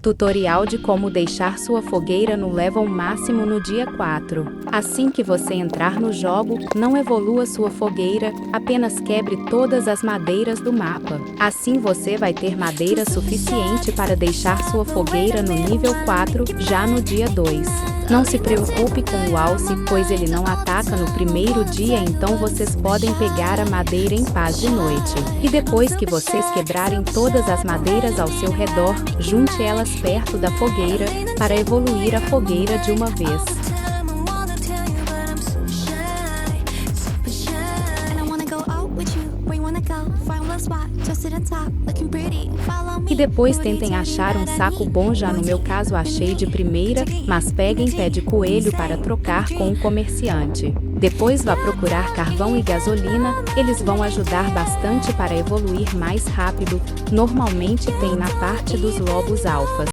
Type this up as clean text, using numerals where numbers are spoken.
Tutorial de como deixar sua fogueira no level máximo no dia 4. Assim que você entrar no jogo, não evolua sua fogueira, apenas quebre todas as madeiras do mapa. Assim você vai ter madeira suficiente para deixar sua fogueira no nível 4, já no dia 2. Não se preocupe com o alce, pois ele não ataca no primeiro dia, então vocês podem pegar a madeira em paz de noite. E depois que vocês quebrarem todas as madeiras ao seu redor, junte elas perto da fogueira, para evoluir a fogueira de uma vez. E depois tentem achar um saco bom, já no meu caso achei de primeira, mas peguem pé de coelho para trocar com o comerciante. Depois vá procurar carvão e gasolina, eles vão ajudar bastante para evoluir mais rápido, normalmente tem na parte dos lobos alfas.